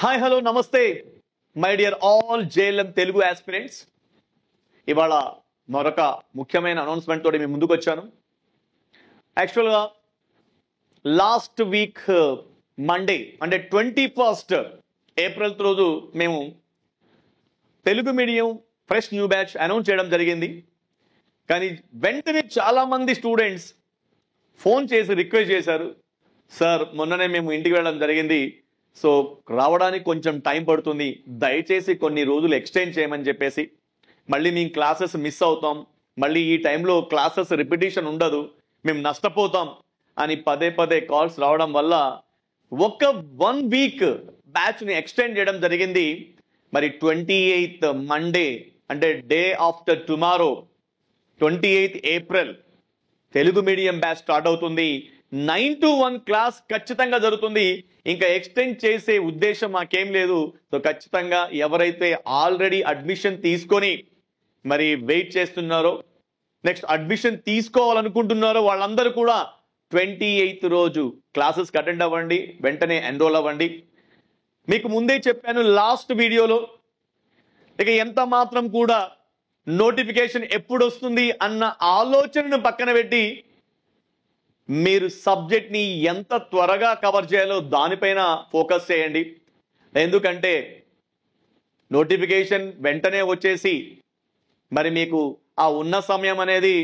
Hi hello నమస్తే my dear all JLM Telugu aspirants. ఇవాళ మరొక ముఖ్యమైన అనౌన్స్మెంట్ తోటి మేము ముందుకు వచ్చాను. యాక్చువల్గా లాస్ట్ వీక్ మండే అంటే 21 ఏప్రిల్ రోజు మేము Telugu medium fresh new batch announce చేయడం జరిగింది. కానీ వెంటనే చాలామంది స్టూడెంట్స్ ఫోన్ చేసి రిక్వెస్ట్ చేశారు, సార్ మొన్ననే మేము ఇంటికి వెళ్ళడం జరిగింది, సో రావడానికి కొంచెం టైం పడుతుంది, దయచేసి కొన్ని రోజులు ఎక్స్టెండ్ చేయమని చెప్పేసి, మళ్ళీ మేము క్లాసెస్ మిస్ అవుతాం, మళ్ళీ ఈ టైంలో క్లాసెస్ రిపిటేషన్ ఉండదు, మేము నష్టపోతాం అని పదే పదే కాల్స్ రావడం వల్ల ఒక 1 వీక్ బ్యాచ్ని ఎక్స్టెండ్ చేయడం జరిగింది. మరి 28th మండే అంటే day after tomorrow 28th April Telugu medium batch start అవుతుంది. 9 to 1 క్లాస్ ఖచ్చితంగా జరుగుతుంది. ఇంకా ఎక్స్టెండ్ చేసే ఉద్దేశం మాకేం లేదు. సో ఖచ్చితంగా ఎవరైతే ఆల్రెడీ అడ్మిషన్ తీసుకొని మరి వెయిట్ చేస్తున్నారో, నెక్స్ట్ అడ్మిషన్ తీసుకోవాలనుకుంటున్నారో వాళ్ళందరూ కూడా 28th రోజు క్లాసెస్కి అటెండ్ అవ్వండి, వెంటనే ఎన్రోల్ అవ్వండి. మీకు ముందే చెప్పాను లాస్ట్ వీడియోలో, ఇక ఎంత మాత్రం కూడా నోటిఫికేషన్ ఎప్పుడు వస్తుంది అన్న ఆలోచనను పక్కన పెట్టి మీరు సబ్జెక్ట్ని ఎంత త్వరగా కవర్ చేయాలో దానిపైన ఫోకస్ చేయండి. ఎందుకంటే నోటిఫికేషన్ వెంటనే వచ్చేసి మరి మీకు ఆ ఉన్న సమయం అనేది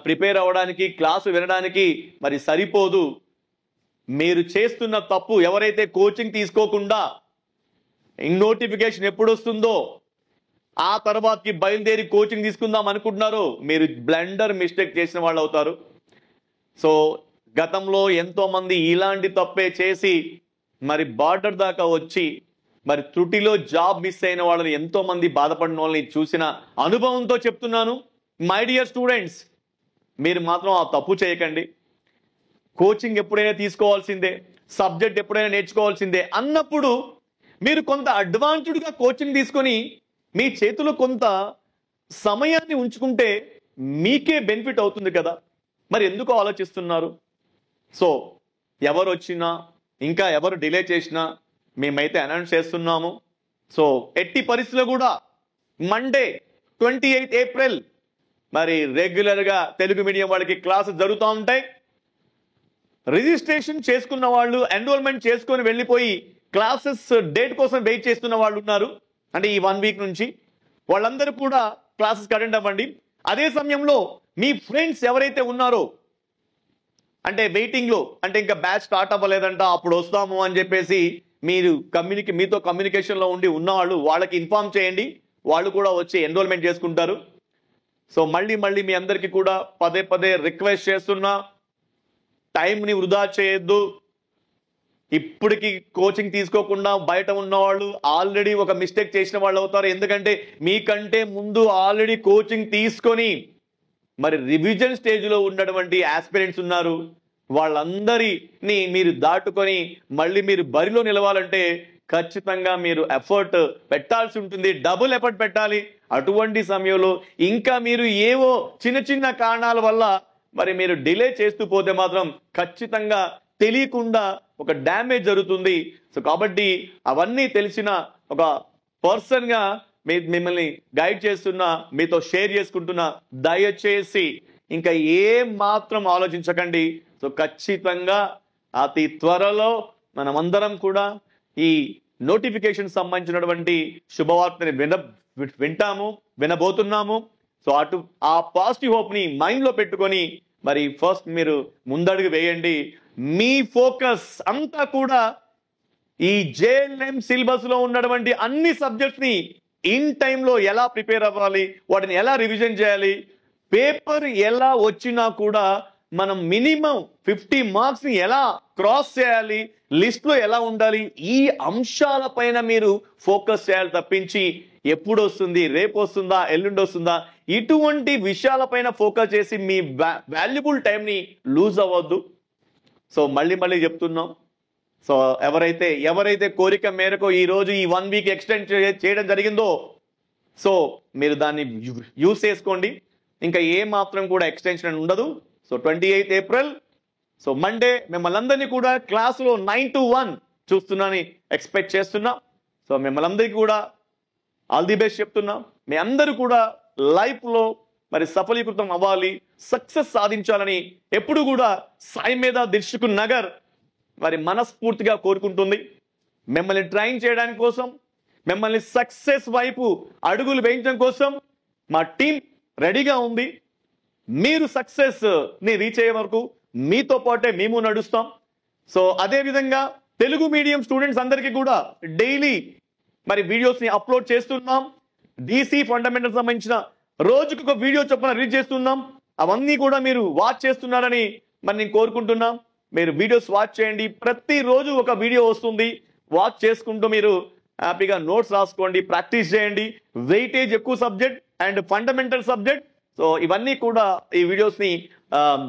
ప్రిపేర్ అవ్వడానికి, క్లాసు వినడానికి మరి సరిపోదు. మీరు చేస్తున్న తప్పు, ఎవరైతే కోచింగ్ తీసుకోకుండా నోటిఫికేషన్ ఎప్పుడు వస్తుందో ఆ తర్వాతకి బయలుదేరి కోచింగ్ తీసుకుందాం అనుకుంటున్నారో మీరు బ్లండర్ మిస్టేక్ చేసిన వాళ్ళు అవుతారు. సో గతంలో ఎంతో మంది ఇలాంటి తప్పే చేసి మరి బార్డర్ దాకా వచ్చి మరి త్రుటిలో జాబ్ మిస్ అయిన వాళ్ళని, ఎంతో మంది బాధపడిన వాళ్ళని చూసిన అనుభవంతో చెప్తున్నాను. మై డియర్ స్టూడెంట్స్, మీరు మాత్రం ఆ తప్పు చేయకండి. కోచింగ్ ఎప్పుడైనా తీసుకోవాల్సిందే, సబ్జెక్ట్ ఎప్పుడైనా నేర్చుకోవాల్సిందే అన్నప్పుడు మీరు కొంత అడ్వాన్స్డ్గా కోచింగ్ తీసుకొని మీ చేతిలో కొంత సమయాన్ని ఉంచుకుంటే మీకే బెనిఫిట్ అవుతుంది కదా. మరి ఎందుకు ఆలోచిస్తున్నారు? సో ఎవరు వచ్చినా, ఇంకా ఎవరు డిలే చేసినా మేమైతే అనౌన్స్ చేస్తున్నాము. సో ఎట్టి పరిస్థితుల్లో కూడా మండే 28th ఏప్రిల్ మరి రెగ్యులర్గా తెలుగు మీడియం వాళ్ళకి క్లాసెస్ జరుగుతూ ఉంటాయి. రిజిస్ట్రేషన్ చేసుకున్న వాళ్ళు, ఎన్రోల్మెంట్ చేసుకొని వెళ్ళిపోయి క్లాసెస్ డేట్ కోసం వెయిట్ చేస్తున్న వాళ్ళు ఉన్నారు. అంటే ఈ 1 వీక్ నుంచి వాళ్ళందరూ కూడా క్లాసెస్కి అటెండ్ అవ్వండి. అదే సమయంలో మీ ఫ్రెండ్స్ ఎవరైతే ఉన్నారో, అంటే వెయిటింగ్లో, అంటే ఇంకా బ్యాచ్ స్టార్ట్ అవ్వలేదంట అప్పుడు వస్తాము అని చెప్పేసి మీరు మీతో కమ్యూనికేషన్లో ఉండి ఉన్నవాళ్ళు, వాళ్ళకి ఇన్ఫార్మ్ చేయండి, వాళ్ళు కూడా వచ్చి ఎన్రోల్మెంట్ చేసుకుంటారు. సో మళ్ళీ మీ అందరికీ కూడా పదే పదే రిక్వెస్ట్ చేస్తున్నా, టైంని వృధా చేయొద్దు. ఇప్పటికి కోచింగ్ తీసుకోకుండా బయట ఉన్నవాళ్ళు ఆల్రెడీ ఒక మిస్టేక్ చేసిన వాళ్ళు అవుతారు. ఎందుకంటే మీకంటే ముందు ఆల్రెడీ కోచింగ్ తీసుకొని మరి రివిజన్ స్టేజ్లో ఉన్నటువంటి ఆస్పిరెంట్స్ ఉన్నారు. వాళ్ళందరినీ మీరు దాటుకొని మళ్ళీ మీరు బరిలో నిలవాలంటే ఖచ్చితంగా మీరు ఎఫర్ట్ పెట్టాల్సి ఉంటుంది, డబుల్ ఎఫర్ట్ పెట్టాలి. అటువంటి సమయంలో ఇంకా మీరు ఏవో చిన్న కారణాల వల్ల మరి మీరు డిలే చేస్తూ పోతే మాత్రం ఖచ్చితంగా తెలియకుండా ఒక డ్యామేజ్ జరుగుతుంది. సో కాబట్టి అవన్నీ తెలిసిన ఒక పర్సన్గా మిమ్మల్ని గైడ్ చేస్తున్నా, మీతో షేర్ చేసుకుంటున్నా, దయచేసి ఇంకా ఏం మాత్రం ఆలోచించకండి. సో ఖచ్చితంగా అతి త్వరలో మనమందరం కూడా ఈ నోటిఫికేషన్ సంబంధించినటువంటి శుభవార్తని వినబోతున్నాము. సో ఆ పాజిటివ్ హోప్ని మైండ్లో పెట్టుకొని మరి ఫస్ట్ మీరు ముందడుగు వేయండి. మీ ఫోకస్ అంతా కూడా ఈ జేఎల్ఎం సిలబస్ లో ఉన్నటువంటి అన్ని సబ్జెక్ట్స్ ని ఇన్ టైంలో ఎలా ప్రిపేర్ అవ్వాలి, వాటిని ఎలా రివిజన్ చేయాలి, పేపర్ ఎలా వచ్చినా కూడా మనం మినిమం 50 మార్క్స్ ని ఎలా క్రాస్ చేయాలి, లిస్ట్ లో ఎలా ఉండాలి, ఈ అంశాలపైన మీరు ఫోకస్ చేయాలి తప్పించి ఎప్పుడు వస్తుంది, రేపు వస్తుందా, ఎల్లుండి వస్తుందా, ఇటువంటి విషయాలపైన ఫోకస్ చేసి మీ వాల్యుబుల్ టైంని లూజ్ అవ్వద్దు. సో మళ్ళీ చెప్తున్నాం. సో ఎవరైతే కోరిక మేరకు ఈ రోజు ఈ 1 వీక్ ఎక్స్టెండ్ చేయడం జరిగిందో, సో మీరు దాన్ని యూజ్ చేసుకోండి. ఇంకా ఏ మాత్రం కూడా ఎక్స్టెన్షన్ ఉండదు. So 28th April, so Monday మిమ్మల్ని అందరినీ కూడా క్లాసులో 9 to 1 చూస్తున్నానని ఎక్స్పెక్ట్ చేస్తున్నా. సో మిమ్మల్ని అందరికీ కూడా ఆల్ ది బెస్ట్ చెప్తున్నా. మీ అందరూ కూడా లైఫ్లో మరి సఫలీకృతం అవ్వాలి, సక్సెస్ సాధించాలని ఎప్పుడు కూడా సాయి మీద దిల్సుఖ్ నగర్ మరి మనస్ఫూర్తిగా కోరుకుంటుంది. మిమ్మల్ని ట్రైన్ చేయడానికి కోసం, మిమ్మల్ని సక్సెస్ వైపు అడుగులు వేయించడం కోసం మా టీం రెడీగా ఉంది. మీరు సక్సెస్ ని రీచ్ అయ్యే వరకు మీతో పాటే మేము నడుస్తాం. సో అదే విధంగా తెలుగు మీడియం స్టూడెంట్స్ అందరికీ కూడా డైలీ మరి వీడియోస్ ని అప్లోడ్ చేస్తున్నాం. డీసీ ఫండమెంటల్ సంబంధించిన రోజుకు ఒక వీడియో చొప్పున రిలీజ్ చేస్తున్నాం. అవన్నీ కూడా మీరు వాచ్ చేస్తున్నారని మరి నేను కోరుకుంటున్నాం. మీరు వీడియోస్ వాచ్ చేయండి, ప్రతిరోజు ఒక వీడియో వస్తుంది, వాచ్ చేసుకుంటూ మీరు హ్యాపీగా నోట్స్ రాసుకోండి, ప్రాక్టీస్ చేయండి. వెయిటేజ్ ఎక్కువ subject and fundamental subject. So ఇవన్నీ కూడా ఈ వీడియోస్ ని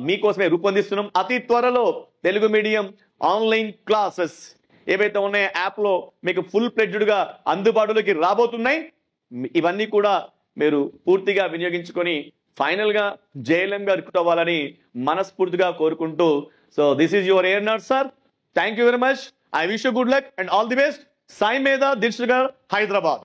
మీకోసమే రూపొందిస్తున్నాం. అతి త్వరలో తెలుగు మీడియం ఆన్లైన్ క్లాసెస్ ఏవైతే ఉన్నాయో యాప్ లో మీకు ఫుల్ ఫ్లెడ్జ్డ్ గా అందుబాటులోకి రాబోతున్నాయి. ఇవన్నీ కూడా మీరు పూర్తిగా వినియోగించుకొని ఫైనల్ గా జేఎల్ఎం గా రిక్రూట్ అవ్వాలని మనస్ఫూర్తిగా కోరుకుంటూ, so this is your air nurse sir. Thank you very much. I wish you good luck and all the best. Sai మీద దిల్సుఖ్ నగర్, హైదరాబాద్.